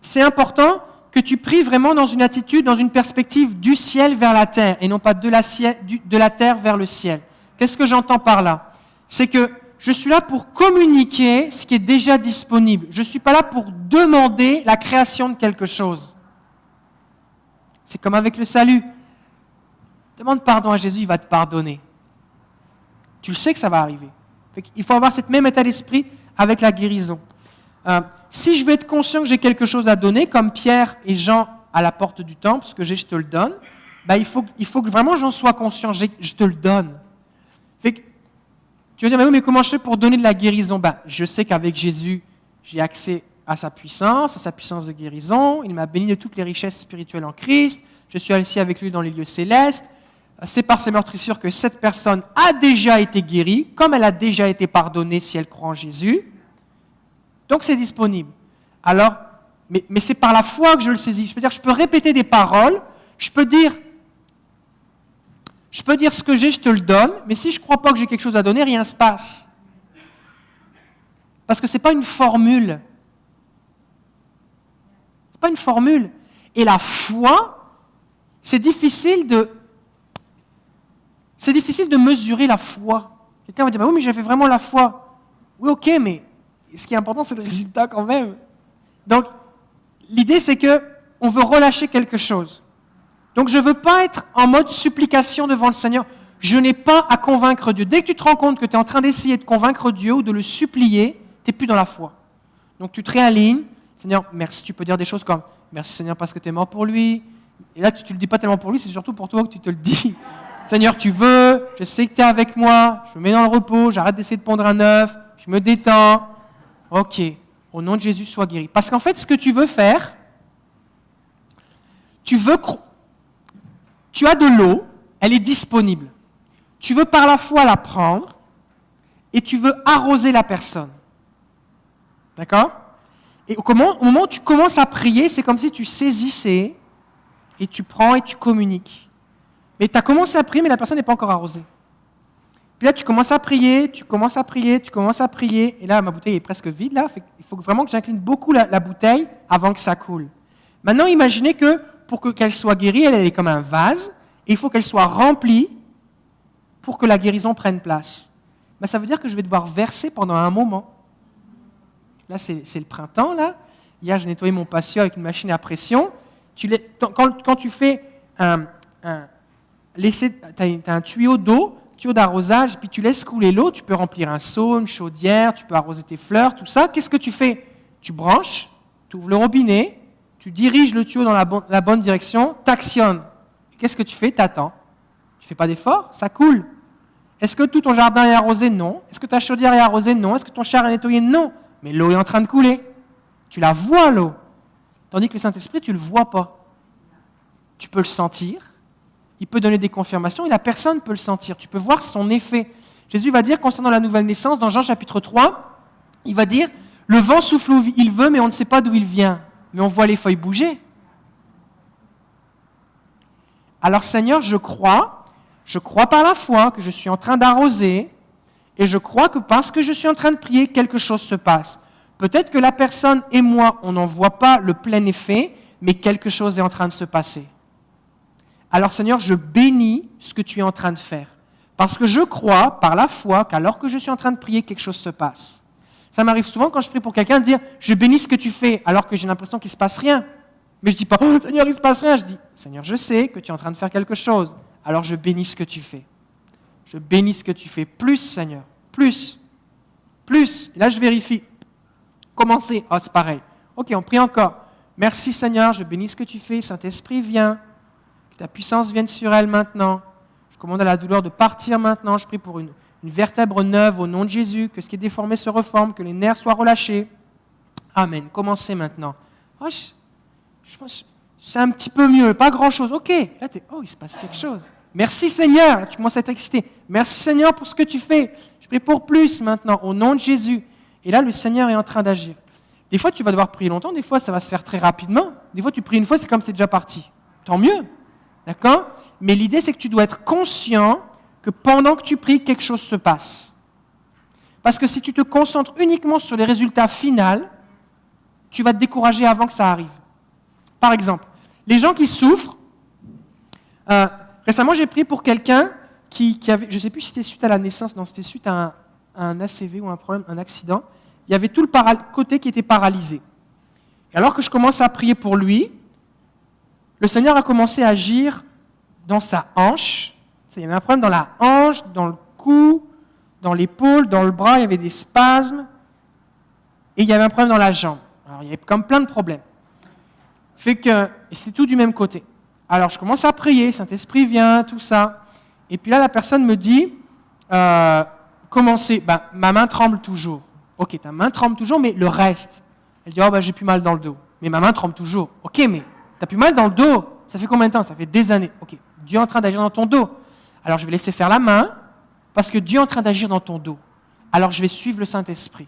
c'est important que tu pries vraiment dans une attitude, dans une perspective du ciel vers la terre et non pas de la terre vers le ciel. Qu'est-ce que j'entends par là? C'est que je suis là pour communiquer ce qui est déjà disponible. Je ne suis pas là pour demander la création de quelque chose. C'est comme avec le salut. Demande pardon à Jésus, il va te pardonner. Tu le sais que ça va arriver. Il faut avoir cette même état d'esprit avec la guérison. Si je veux être conscient que j'ai quelque chose à donner, comme Pierre et Jean à la porte du temple, ce que j'ai, je te le donne, il faut que vraiment j'en sois conscient, je te le donne. Tu vas dire, mais comment je fais pour donner de la guérison? Je sais qu'avec Jésus, j'ai accès à sa puissance de guérison. Il m'a béni de toutes les richesses spirituelles en Christ. Je suis assis avec lui dans les lieux célestes. C'est par ses meurtrissures que cette personne a déjà été guérie, comme elle a déjà été pardonnée si elle croit en Jésus. Donc c'est disponible. Alors, mais c'est par la foi que je le saisis. Je peux répéter des paroles, je peux dire ce que j'ai, je te le donne, mais si je ne crois pas que j'ai quelque chose à donner, rien ne se passe. Parce que ce n'est pas une formule. Ce n'est pas une formule. Et la foi, c'est difficile de mesurer la foi. Quelqu'un va dire, oui, mais j'avais vraiment la foi. Oui, ok, mais ce qui est important, c'est le résultat quand même. Donc, l'idée, c'est qu'on veut relâcher quelque chose. Donc, je ne veux pas être en mode supplication devant le Seigneur. Je n'ai pas à convaincre Dieu. Dès que tu te rends compte que tu es en train d'essayer de convaincre Dieu ou de le supplier, tu n'es plus dans la foi. Donc, tu te réalignes. Seigneur, merci. Tu peux dire des choses comme, merci Seigneur parce que tu es mort pour lui. Et là, tu ne le dis pas tellement pour lui, c'est surtout pour toi que tu te le dis. Seigneur, tu veux, je sais que tu es avec moi, je me mets dans le repos, j'arrête d'essayer de pondre un œuf, je me détends. Ok, au nom de Jésus, sois guéri. Parce qu'en fait, ce que tu veux faire, tu as de l'eau, elle est disponible. Tu veux par la foi la prendre et tu veux arroser la personne. D'accord? Et au moment où tu commences à prier, c'est comme si tu saisissais et tu prends et tu communiques. Mais tu as commencé à prier, mais la personne n'est pas encore arrosée. Puis là, tu commences à prier, et là, ma bouteille est presque vide, là. Il faut vraiment que j'incline beaucoup la bouteille avant que ça coule. Maintenant, imaginez que pour qu'elle soit guérie, elle est comme un vase, et il faut qu'elle soit remplie pour que la guérison prenne place. Ça veut dire que je vais devoir verser pendant un moment. Là, c'est le printemps, là. Hier, j'ai nettoyé mon patio avec une machine à pression. Quand tu fais tu as un tuyau d'arrosage, puis tu laisses couler l'eau, tu peux remplir un seau, une chaudière, tu peux arroser tes fleurs, tout ça. Qu'est-ce que tu fais? Tu branches, tu ouvres le robinet, tu diriges le tuyau dans la bonne direction, tu actionnes. Qu'est-ce que tu fais? Tu attends. Tu ne fais pas d'effort, ça coule. Est-ce que tout ton jardin est arrosé? Non. Est-ce que ta chaudière est arrosée? Non. Est-ce que ton char est nettoyé? Non. Mais l'eau est en train de couler. Tu la vois, l'eau. Tandis que le Saint-Esprit, tu ne le vois pas. Tu peux le sentir. Il peut donner des confirmations et la personne peut le sentir. Tu peux voir son effet. Jésus va dire, concernant la nouvelle naissance, dans Jean chapitre 3, il va dire, le vent souffle où il veut, mais on ne sait pas d'où il vient. Mais on voit les feuilles bouger. Alors Seigneur, je crois par la foi que je suis en train d'arroser, et je crois que parce que je suis en train de prier, quelque chose se passe. Peut-être que la personne et moi, on n'en voit pas le plein effet, mais quelque chose est en train de se passer. Alors Seigneur, je bénis ce que tu es en train de faire. Parce que je crois, par la foi, qu'alors que je suis en train de prier, quelque chose se passe. Ça m'arrive souvent quand je prie pour quelqu'un de dire « Je bénis ce que tu fais », alors que j'ai l'impression qu'il ne se passe rien. Mais je ne dis pas « Oh Seigneur, il ne se passe rien ». Je dis « Seigneur, je sais que tu es en train de faire quelque chose. Alors je bénis ce que tu fais. Je bénis ce que tu fais. Plus, Seigneur. Plus. Plus. » Et là, je vérifie. Commencez. Oh, c'est pareil. Ok, on prie encore. Merci Seigneur, je bénis ce que tu fais. Saint-Esprit, viens. Que ta puissance vienne sur elle maintenant. Je commande à la douleur de partir maintenant. Je prie pour une vertèbre neuve au nom de Jésus. Que ce qui est déformé se reforme. Que les nerfs soient relâchés. Amen. Commencez maintenant. Oh, je pense c'est un petit peu mieux. Pas grand-chose. Ok. Là, il se passe quelque chose. Merci Seigneur. Tu commences à être excité. Merci Seigneur pour ce que tu fais. Je prie pour plus maintenant. Au nom de Jésus. Et là, le Seigneur est en train d'agir. Des fois, tu vas devoir prier longtemps. Des fois, ça va se faire très rapidement. Des fois, tu pries une fois, c'est comme c'est déjà parti. Tant mieux. D'accord? Mais l'idée, c'est que tu dois être conscient que pendant que tu pries, quelque chose se passe. Parce que si tu te concentres uniquement sur les résultats finaux, tu vas te décourager avant que ça arrive. Par exemple, les gens qui souffrent, récemment j'ai prié pour quelqu'un qui avait, je ne sais plus si c'était suite à la naissance, non, c'était suite à un ACV ou un problème, un accident, il y avait tout le côté qui était paralysé. Et alors que je commence à prier pour lui, le Seigneur a commencé à agir dans sa hanche. Il y avait un problème dans la hanche, dans le cou, dans l'épaule, dans le bras, il y avait des spasmes. Et il y avait un problème dans la jambe. Alors il y avait comme plein de problèmes. Et c'est tout du même côté. Alors je commence à prier, Saint-Esprit vient, tout ça. Et puis là, la personne me dit, comment c'est ? Ma main tremble toujours. Ok, ta main tremble toujours, mais le reste. Elle dit, j'ai plus mal dans le dos. Mais ma main tremble toujours. Ok, mais tu n'as plus mal dans le dos. Ça fait combien de temps ? Ça fait des années. Ok, Dieu est en train d'agir dans ton dos. Alors je vais laisser faire la main, parce que Dieu est en train d'agir dans ton dos. Alors je vais suivre le Saint-Esprit.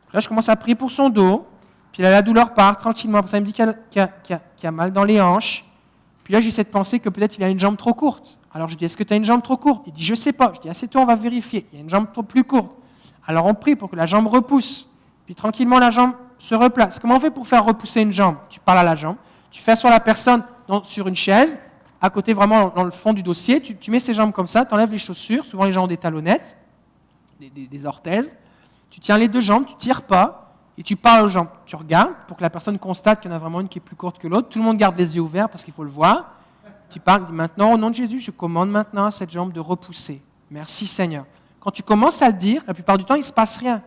Donc là, je commence à prier pour son dos. Puis là, la douleur part tranquillement. Ça me dit qu'il a mal dans les hanches. Puis là, j'ai cette pensée que peut-être il a une jambe trop courte. Alors je dis, est-ce que tu as une jambe trop courte ? Il dit, je ne sais pas. Je dis, assieds-toi, on va vérifier. Il y a une jambe plus courte. Alors on prie pour que la jambe repousse. Puis tranquillement, la jambe se replace. Comment on fait pour faire repousser une jambe ? Tu parles à la jambe. Tu fais asseoir la personne sur une chaise, à côté vraiment dans le fond du dossier. Tu mets ses jambes comme ça, tu enlèves les chaussures. Souvent, les gens ont des talonnettes, des orthèses. Tu tiens les deux jambes, tu ne tires pas. Et tu parles aux jambes. Tu regardes pour que la personne constate qu'il y en a vraiment une qui est plus courte que l'autre. Tout le monde garde les yeux ouverts parce qu'il faut le voir. Tu parles, dis maintenant, au nom de Jésus, je commande maintenant à cette jambe de repousser. Merci Seigneur. Quand tu commences à le dire, la plupart du temps, il ne se passe rien.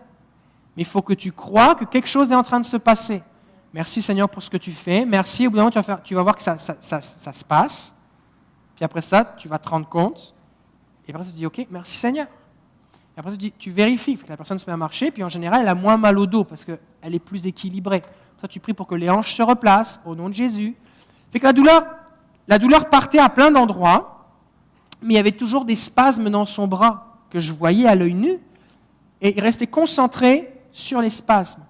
Mais il faut que tu crois que quelque chose est en train de se passer. Merci Seigneur pour ce que tu fais. Merci, au bout d'un moment, tu vas voir que ça se passe. Puis après ça, tu vas te rendre compte. Et après, tu te dis, ok, merci Seigneur. Et après, tu vérifies que la personne se met à marcher, puis en général, elle a moins mal au dos parce qu'elle est plus équilibrée. Ça, tu pries pour que les hanches se replacent au nom de Jésus. Fait que la douleur partait à plein d'endroits, mais il y avait toujours des spasmes dans son bras que je voyais à l'œil nu, et il restait concentré sur les spasmes.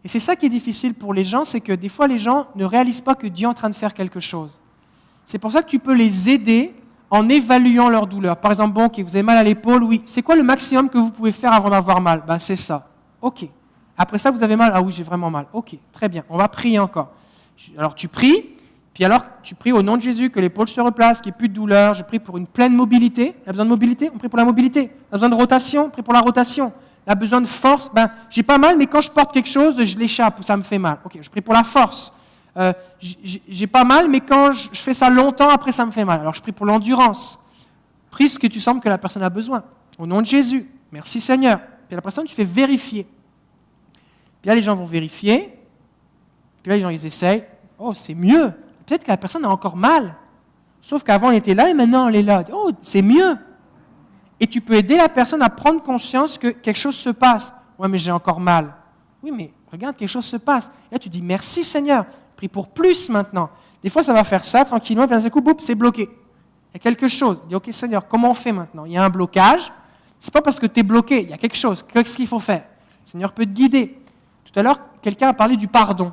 Et c'est ça qui est difficile pour les gens, c'est que des fois, les gens ne réalisent pas que Dieu est en train de faire quelque chose. C'est pour ça que tu peux les aider en évaluant leur douleur. Par exemple, bon, okay, vous avez mal à l'épaule, oui. C'est quoi le maximum que vous pouvez faire avant d'avoir mal ? C'est ça. Ok. Après ça, vous avez mal ? Ah oui, j'ai vraiment mal. Ok, très bien. On va prier encore. Alors tu pries, puis alors tu pries au nom de Jésus que l'épaule se replace, qu'il n'y ait plus de douleur. Je prie pour une pleine mobilité. Il a besoin de mobilité ? On prie pour la mobilité. Il a besoin de rotation ? On prie pour la rotation. Il a besoin de force ? J'ai pas mal, mais quand je porte quelque chose, je l'échappe ou ça me fait mal. Ok, je prie pour la force. J'ai pas mal, mais quand je fais ça longtemps, après ça me fait mal. Alors je prie pour l'endurance. Prie ce que tu sembles que la personne a besoin. Au nom de Jésus. Merci Seigneur. Puis la personne, tu fais vérifier. Puis là, les gens vont vérifier. Puis là, les gens, ils essayent. Oh, c'est mieux. Peut-être que la personne a encore mal. Sauf qu'avant, elle était là et maintenant, elle est là. Oh, c'est mieux. Et tu peux aider la personne à prendre conscience que quelque chose se passe. Ouais, mais j'ai encore mal. Oui, mais regarde, quelque chose se passe. Et là, tu dis, merci Seigneur. Prie pour plus maintenant. Des fois, ça va faire ça tranquillement, puis d'un coup, boum, c'est bloqué. Il y a quelque chose. Dis, ok Seigneur, comment on fait maintenant ? Il y a un blocage. C'est pas parce que tu es bloqué, il y a quelque chose. Qu'est-ce qu'il faut faire ? Le Seigneur peut te guider. Tout à l'heure, quelqu'un a parlé du pardon.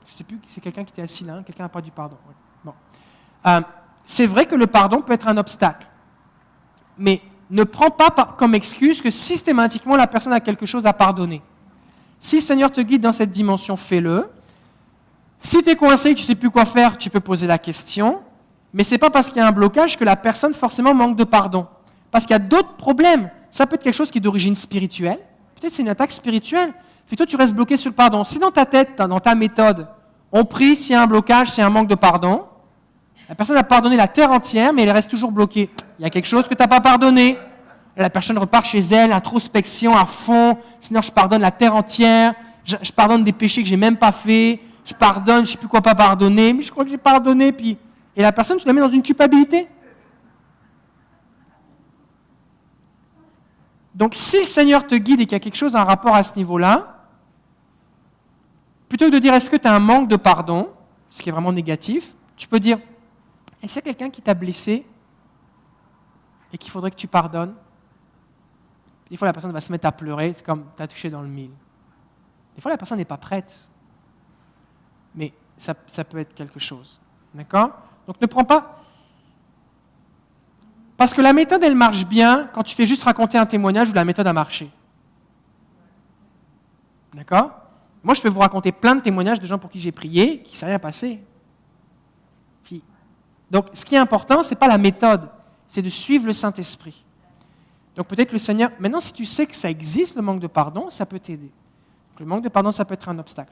Je ne sais plus, c'est quelqu'un qui était assis là. Hein ? Quelqu'un a parlé du pardon. Ouais. Bon. C'est vrai que le pardon peut être un obstacle. Mais ne prends pas comme excuse que systématiquement la personne a quelque chose à pardonner. Si le Seigneur te guide dans cette dimension, fais-le. Si tu es coincé, tu ne sais plus quoi faire, tu peux poser la question. Mais ce n'est pas parce qu'il y a un blocage que la personne forcément manque de pardon. Parce qu'il y a d'autres problèmes. Ça peut être quelque chose qui est d'origine spirituelle. Peut-être c'est une attaque spirituelle. Puis toi, tu restes bloqué sur le pardon. Si dans ta tête, dans ta méthode, on prie s'il y a un blocage, s'il y a un manque de pardon, la personne a pardonné la terre entière, mais elle reste toujours bloquée. Il y a quelque chose que tu n'as pas pardonné. La personne repart chez elle, introspection à fond. Sinon, je pardonne la terre entière. Je pardonne des péchés que je n'ai même pas faits. Je pardonne, je ne sais plus quoi pas pardonner, mais je crois que j'ai pardonné. Et la personne, tu la mets dans une culpabilité. Donc, si le Seigneur te guide et qu'il y a quelque chose en rapport à ce niveau-là, plutôt que de dire est-ce que tu as un manque de pardon, ce qui est vraiment négatif, tu peux dire est-ce qu'il y a quelqu'un qui t'a blessé et qu'il faudrait que tu pardonnes ? Des fois, la personne va se mettre à pleurer, c'est comme t'as touché dans le mille. Des fois, la personne n'est pas prête. Mais ça peut être quelque chose. D'accord ? Donc ne prends pas... Parce que la méthode, elle marche bien quand tu fais juste raconter un témoignage où la méthode a marché. D'accord ? Moi, je peux vous raconter plein de témoignages de gens pour qui j'ai prié, qui ne s'est rien passé. Donc, ce qui est important, ce n'est pas la méthode, c'est de suivre le Saint-Esprit. Donc, peut-être le Seigneur... Maintenant, si tu sais que ça existe, le manque de pardon, ça peut t'aider. Donc, le manque de pardon, ça peut être un obstacle.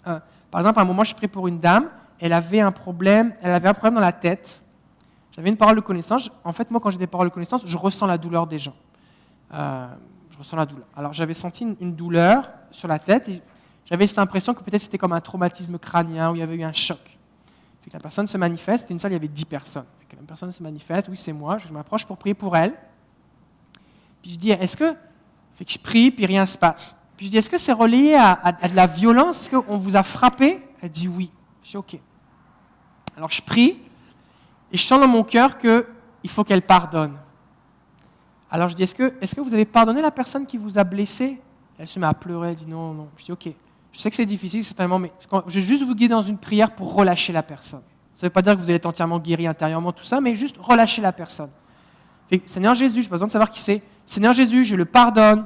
Par exemple, à un moment, je prie pour une dame, elle avait un problème dans la tête. J'avais une parole de connaissance. En fait, moi, quand j'ai des paroles de connaissance, je ressens la douleur des gens. Je ressens la douleur. Alors, j'avais senti une douleur sur la tête et j'avais cette impression que peut-être c'était comme un traumatisme crânien où il y avait eu un choc. Fait que la personne se manifeste, c'était une salle, il y avait 10 personnes. Fait que la personne se manifeste, oui, c'est moi, je m'approche pour prier pour elle. Puis je dis, est-ce que... Fait que je prie, puis rien ne se passe. Puis je dis, est-ce que c'est relié à de la violence? Est-ce qu'on vous a frappé? Elle dit oui. Je dis, OK. Alors je prie, et je sens dans mon cœur qu'il faut qu'elle pardonne. Alors je dis, est-ce que vous avez pardonné la personne qui vous a blessé? Elle se met à pleurer, elle dit non, non. Je dis, OK. Je sais que c'est difficile, certainement, mais je vais juste vous guider dans une prière pour relâcher la personne. Ça ne veut pas dire que vous allez être entièrement guéri intérieurement, tout ça, mais juste relâcher la personne. Fait que, Seigneur Jésus, je n'ai pas besoin de savoir qui c'est. Seigneur Jésus, je le pardonne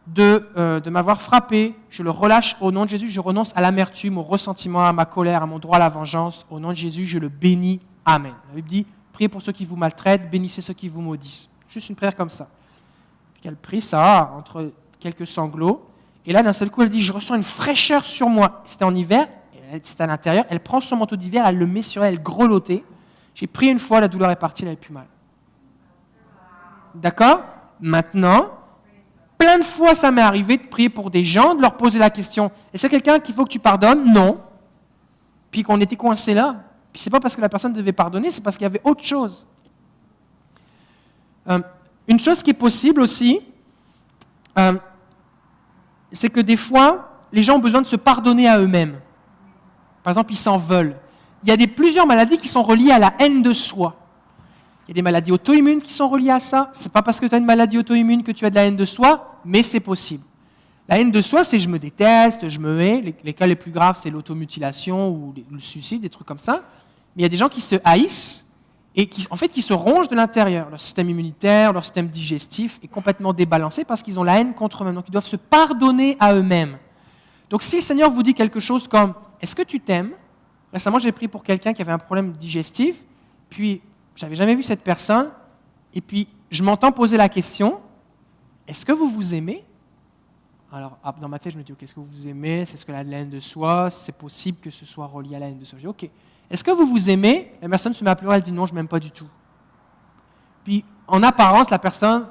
de m'avoir frappé. Je le relâche au nom de Jésus. Je renonce à l'amertume, au ressentiment, à ma colère, à mon droit à la vengeance. Au nom de Jésus, je le bénis. Amen. La Bible dit, priez pour ceux qui vous maltraitent, bénissez ceux qui vous maudissent. Juste une prière comme ça. Puis elle prie ça entre quelques sanglots. Et là, d'un seul coup, elle dit, je ressens une fraîcheur sur moi. C'était en hiver, c'était à l'intérieur. Elle prend son manteau d'hiver, elle le met sur elle, elle grelottait. J'ai prié une fois, la douleur est partie, elle n'avait plus mal. D'accord? Maintenant, plein de fois, ça m'est arrivé de prier pour des gens, de leur poser la question, est-ce qu'il y a quelqu'un qu'il faut que tu pardonnes? Non. Puis qu'on était coincé là. Puis c'est pas parce que la personne devait pardonner, c'est parce qu'il y avait autre chose. Une chose qui est possible aussi, c'est que des fois, les gens ont besoin de se pardonner à eux-mêmes. Par exemple, ils s'en veulent. Il y a plusieurs maladies qui sont reliées à la haine de soi. Il y a des maladies auto-immunes qui sont reliées à ça. Ce n'est pas parce que tu as une maladie auto-immune que tu as de la haine de soi, mais c'est possible. La haine de soi, c'est je me déteste, je me hais. Les cas les plus graves, c'est l'automutilation ou le suicide, des trucs comme ça. Mais il y a des gens qui se haïssent et qui se rongent de l'intérieur. Leur système immunitaire, leur système digestif est complètement débalancé parce qu'ils ont la haine contre eux-mêmes. Donc, ils doivent se pardonner à eux-mêmes. Donc, si le Seigneur vous dit quelque chose comme « Est-ce que tu t'aimes ?» Récemment, j'ai prié pour quelqu'un qui avait un problème digestif, puis je n'avais jamais vu cette personne, et puis je m'entends poser la question « Est-ce que vous vous aimez ?» Alors, dans ma tête, je me dis « Ok, est-ce que vous vous aimez? C'est ce que la haine de soi? C'est possible que ce soit relié à la haine de soi. » Je dis « Ok. Est-ce que vous vous aimez ?» La personne se met à pleurer, elle dit « Non, je ne m'aime pas du tout. » Puis, en apparence, la personne,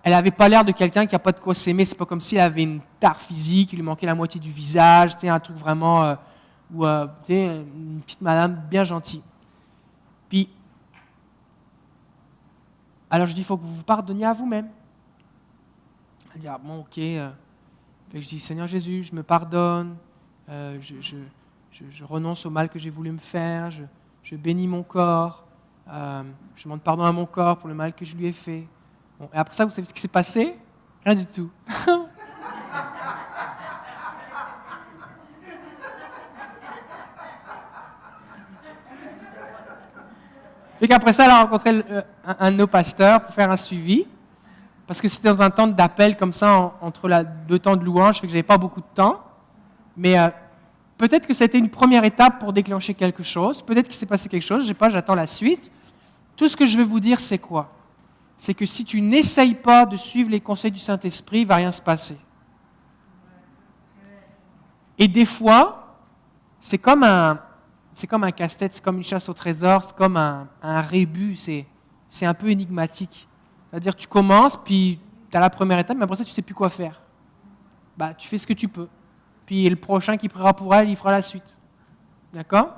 elle n'avait pas l'air de quelqu'un qui n'a pas de quoi s'aimer. C'est pas comme si elle avait une tare physique, il lui manquait la moitié du visage, un truc vraiment... une petite madame bien gentille. Puis, alors je dis, il faut que vous vous pardonniez à vous-même. Elle dit, ah bon, ok. Fait que je dis, Seigneur Jésus, je me pardonne, je renonce au mal que j'ai voulu me faire, je bénis mon corps, je demande pardon à mon corps pour le mal que je lui ai fait. Bon, et après ça, vous savez ce qui s'est passé? Rien du tout. Fait qu'après ça, elle a rencontré un de nos pasteurs pour faire un suivi, parce que c'était dans un temps d'appel comme ça, entre deux temps de louange, fait que j'avais pas beaucoup de temps. Mais peut-être que c'était une première étape pour déclencher quelque chose, peut-être qu'il s'est passé quelque chose, je sais pas, j'attends la suite. Tout ce que je vais vous dire, c'est quoi? C'est que si tu n'essayes pas de suivre les conseils du Saint-Esprit, il ne va rien se passer. Et des fois, c'est comme un casse-tête, c'est comme une chasse au trésor, c'est comme un rébut, c'est un peu énigmatique. C'est-à-dire tu commences, puis tu as la première étape, mais après ça, tu ne sais plus quoi faire. Bah, tu fais ce que tu peux. Puis le prochain qui priera pour elle, il fera la suite. D'accord ?